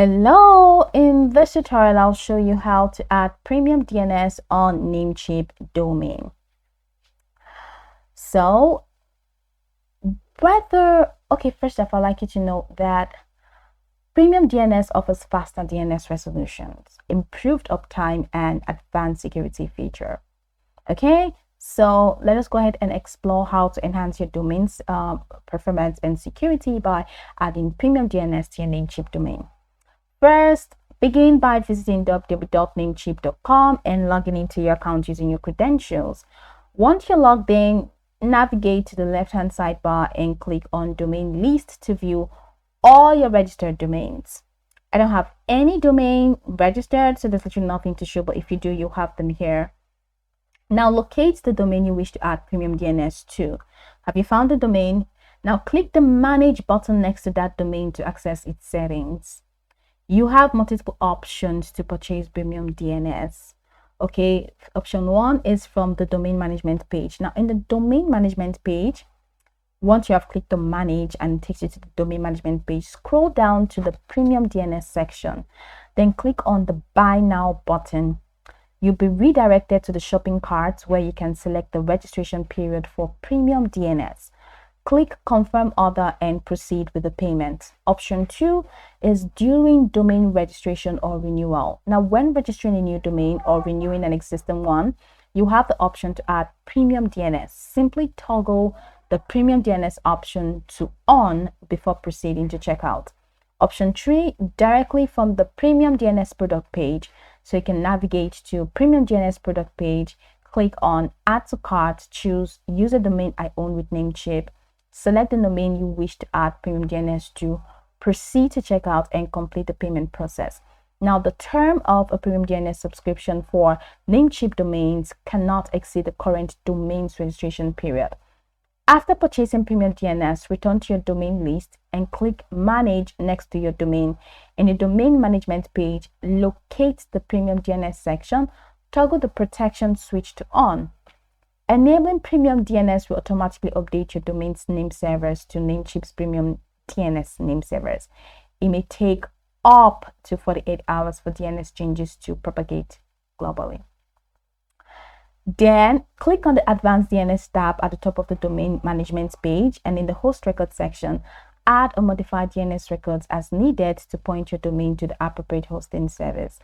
Hello, in this tutorial I'll show you how to add premium DNS on Namecheap Domain. So first off, I'd like you to know that premium DNS offers faster DNS resolutions, improved uptime, and advanced security feature. Okay, so let us go ahead and explore how to enhance your domain's performance and security by adding premium DNS to your Namecheap domain. First, begin by visiting www.namecheap.com and logging into your account using your credentials. Once you're logged in, navigate to the left-hand sidebar and click on Domain List to view all your registered domains. I don't have any domain registered, so there's literally nothing to show, but if you do, you have them here. Now locate the domain you wish to add premium DNS to. Have you found the domain? Now click the Manage button next to that domain to access its settings. You have multiple options to purchase premium DNS. Okay, option 1 is from the domain management page. Now in the domain management page, once you have clicked on Manage and it takes you to the domain management page, scroll down to the premium DNS section, then click on the Buy Now button. You'll be redirected to the shopping cart where you can select the registration period for premium DNS. Click Confirm Order and proceed with the payment. Option 2 is during domain registration or renewal. Now, when registering a new domain or renewing an existing one, you have the option to add premium DNS. Simply toggle the premium DNS option to on before proceeding to checkout. Option 3, directly from the premium DNS product page. So you can navigate to premium DNS product page, click on Add to Cart, choose Use a domain I own with Namecheap. Select the domain you wish to add premium DNS to, proceed to checkout, and complete the payment process. Now, the term of a premium DNS subscription for Namecheap domains cannot exceed the current domain's registration period. After purchasing premium DNS, return to your domain list and click Manage next to your domain. In the domain management page, locate the premium DNS section, toggle the protection switch to on. Enabling premium DNS will automatically update your domain's name servers to Namecheap's premium DNS name servers. It may take up to 48 hours for DNS changes to propagate globally. Then click on the Advanced DNS tab at the top of the domain management page, and in the host record section, add or modify DNS records as needed to point your domain to the appropriate hosting service.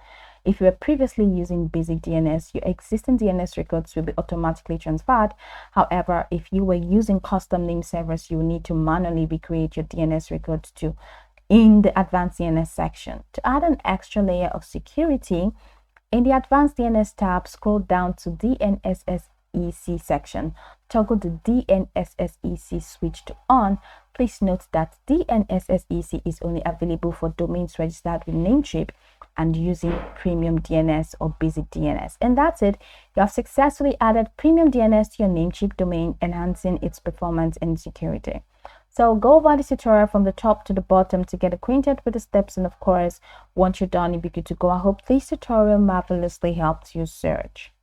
If you were previously using basic DNS, your existing DNS records will be automatically transferred. However, if you were using custom name servers, you will need to manually recreate your DNS records in the Advanced DNS section. To add an extra layer of security, in the Advanced DNS tab, scroll down to DNSSEC section. Toggle the DNSSEC switch to on. Please note that DNSSEC is only available for domains registered with Namecheap and using premium DNS or basic DNS. And that's it. You have successfully added premium DNS to your Namecheap domain, enhancing its performance and security. So go over this tutorial from the top to the bottom to get acquainted with the steps, and of course, once you're done, you'll be good to go. I hope this tutorial marvelously helped you search.